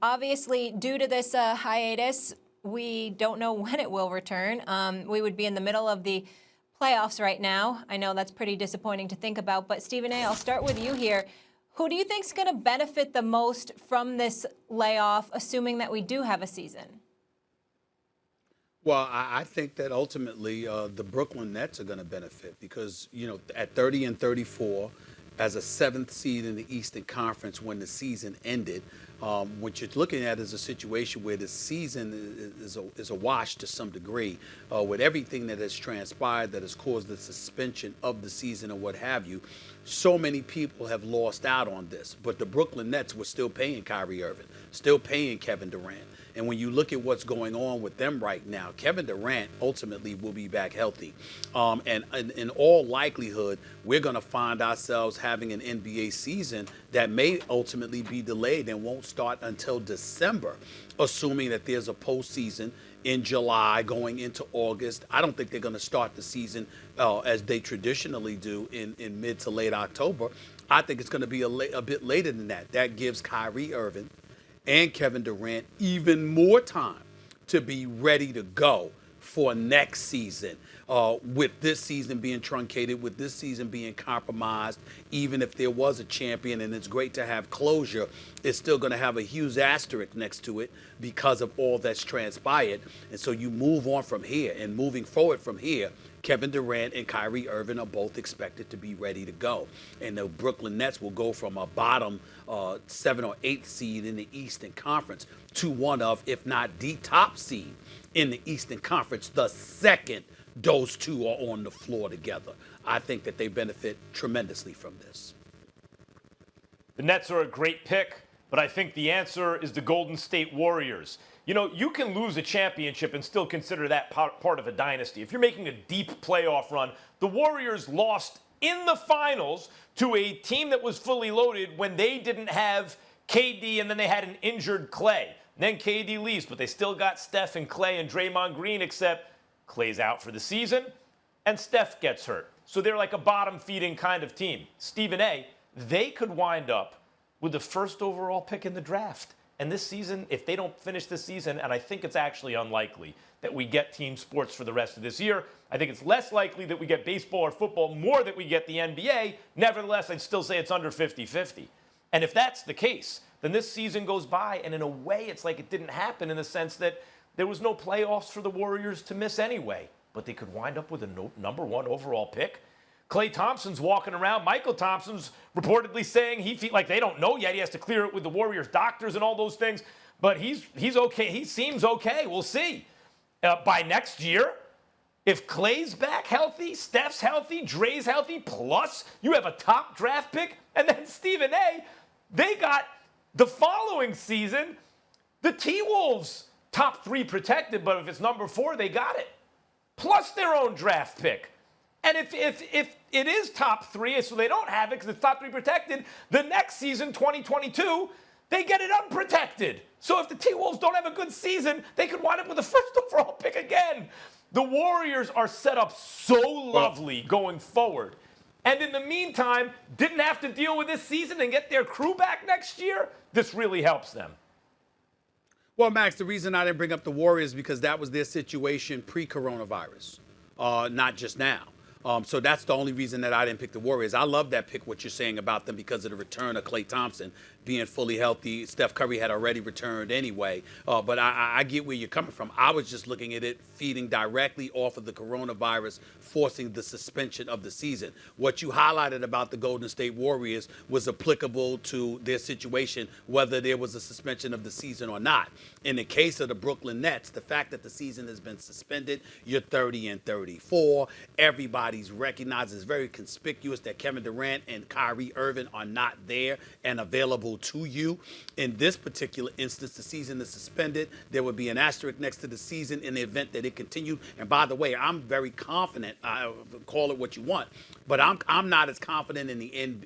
Obviously, due to this hiatus, we don't know when it will return. We would be in the middle of the playoffs right now. I know that's pretty disappointing to think about, but Stephen A., I'll start with you here. Who do you think is going to benefit the most from this layoff, assuming that we do have a season? Well, I think that ultimately the Brooklyn Nets are going to benefit because, at 30 and 34, as a seventh seed in the Eastern Conference when the season ended, what you're looking at is a situation where the season is a wash to some degree with everything that has transpired that has caused the suspension of the season and what have you. So many people have lost out on this, but the Brooklyn Nets were still paying Kyrie Irving, still paying Kevin Durant. And when you look at what's going on with them right now, Kevin Durant ultimately will be back healthy. And in all likelihood, we're going to find ourselves having an NBA season that may ultimately be delayed and won't start until December, assuming that there's a postseason in July going into August. I don't think they're going to start the season as they traditionally do in mid to late October. I think it's going to be a bit later than that. That gives Kyrie Irving and Kevin Durant even more time to be ready to go for next season. With this season being truncated, with this season being compromised, even if there was a champion, and it's great to have closure, it's still going to have a huge asterisk next to it because of all that's transpired. And so you move on from here, and moving forward from here, Kevin Durant and Kyrie Irving are both expected to be ready to go. And the Brooklyn Nets will go from a bottom 7 or 8 seed in the Eastern Conference to one of, if not the top seed in the Eastern Conference, the second those two are on the floor together. I think that they benefit tremendously from this. The Nets are a great pick, but I think the answer is the Golden State Warriors. You can lose a championship and still consider that part of a dynasty. If you're making a deep playoff run, the Warriors lost in the finals to a team that was fully loaded when they didn't have KD and then they had an injured Clay. And then KD leaves, but they still got Steph and Clay and Draymond Green, except Clay's out for the season and Steph gets hurt. So they're like a bottom-feeding kind of team. Stephen A., they could wind up with the first overall pick in the draft. And this season, if they don't finish this season, and I think it's actually unlikely that we get team sports for the rest of this year, I think it's less likely that we get baseball or football, more that we get the NBA. Nevertheless, I'd still say it's under 50-50. And if that's the case, then this season goes by, and in a way, it's like it didn't happen in the sense that there was no playoffs for the Warriors to miss anyway. But they could wind up with a number 1 overall pick. Klay Thompson's walking around. Michael Thompson's reportedly saying he feels like they don't know yet. He has to clear it with the Warriors doctors and all those things. But he's okay. He seems okay. We'll see. By next year, if Klay's back healthy, Steph's healthy, Dre's healthy, plus you have a top draft pick, and then Stephen A., they got the following season, the T-Wolves top 3 protected, but if it's number 4, they got it. Plus their own draft pick. And if it is top 3, so they don't have it because it's top 3 protected, the next season, 2022, they get it unprotected. So if the T-Wolves don't have a good season, they could wind up with the first overall pick again. The Warriors are set up so lovely going forward. And in the meantime, didn't have to deal with this season and get their crew back next year. This really helps them. Well, Max, the reason I didn't bring up the Warriors is because that was their situation pre-coronavirus, not just now. So that's the only reason that I didn't pick the Warriors. I love that pick, what you're saying about them, because of the return of Klay Thompson being fully healthy. Steph Curry had already returned anyway. But I get where you're coming from. I was just looking at it feeding directly off of the coronavirus, forcing the suspension of the season. What you highlighted about the Golden State Warriors was applicable to their situation, whether there was a suspension of the season or not. In the case of the Brooklyn Nets, the fact that the season has been suspended, you're 30 and 34. Everybody's recognized, it's very conspicuous that Kevin Durant and Kyrie Irving are not there and available to you. In this particular instance, the season is suspended. There would be an asterisk next to the season in the event that it continued. And by the way, I'm very confident, call it what you want, but I'm not as confident in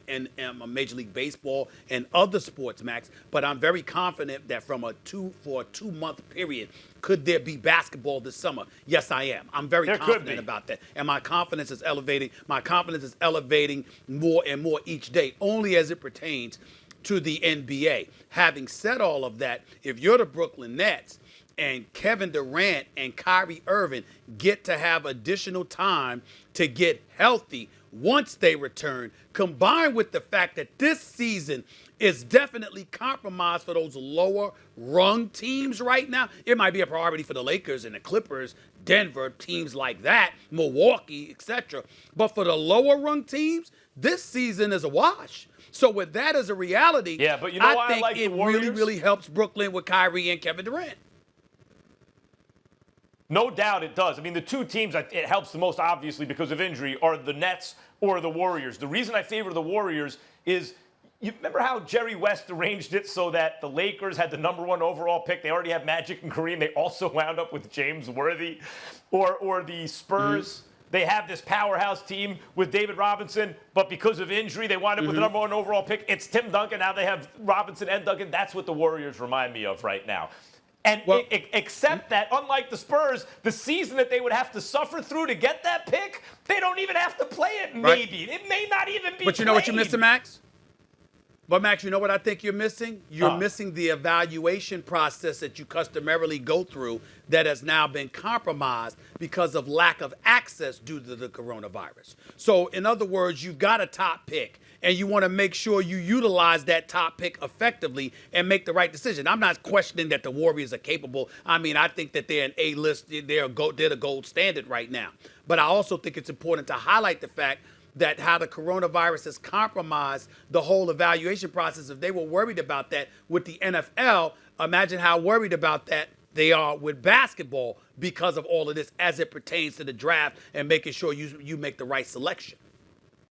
Major League Baseball and other sports, Max, but I'm very confident that for a 2-month period, could there be basketball this summer? Yes, I am. I'm very confident about that. And my confidence is elevating. My confidence is elevating more and more each day, only as it pertains to the NBA. Having said all of that, if you're the Brooklyn Nets and Kevin Durant and Kyrie Irving get to have additional time to get healthy once they return, combined with the fact that this season is definitely compromised for those lower rung teams right now. It might be a priority for the Lakers and the Clippers, Denver, teams like that, Milwaukee, etc. But for the lower rung teams, this season is a wash. So with that as a reality, yeah, but you know why I think like the it Warriors? really helps Brooklyn with Kyrie and Kevin Durant. No doubt it does. I mean, the two teams it helps the most, obviously, because of injury, are the Nets or the Warriors. The reason I favor the Warriors is, you remember how Jerry West arranged it so that the Lakers had the #1 overall pick? They already have Magic and Kareem. They also wound up with James Worthy. Or the Spurs. They have this powerhouse team with David Robinson, but because of injury, they wind up with the #1 overall pick. It's Tim Duncan. Now they have Robinson and Duncan. That's what the Warriors remind me of right now. And except that, unlike the Spurs, the season that they would have to suffer through to get that pick, they don't even have to play it, maybe. Right. It may not even be But you know what you're missing, Max? But, Max, you know what I think you're missing? You're missing the evaluation process that you customarily go through that has now been compromised because of lack of access due to the coronavirus. So, in other words, you've got a top pick, and you want to make sure you utilize that top pick effectively and make the right decision. I'm not questioning that the Warriors are capable. I mean, I think that they're an A-list. They're the gold standard right now. But I also think it's important to highlight the fact that how the coronavirus has compromised the whole evaluation process. If they were worried about that with the NFL, imagine how worried about that they are with basketball because of all of this as it pertains to the draft and making sure you make the right selection.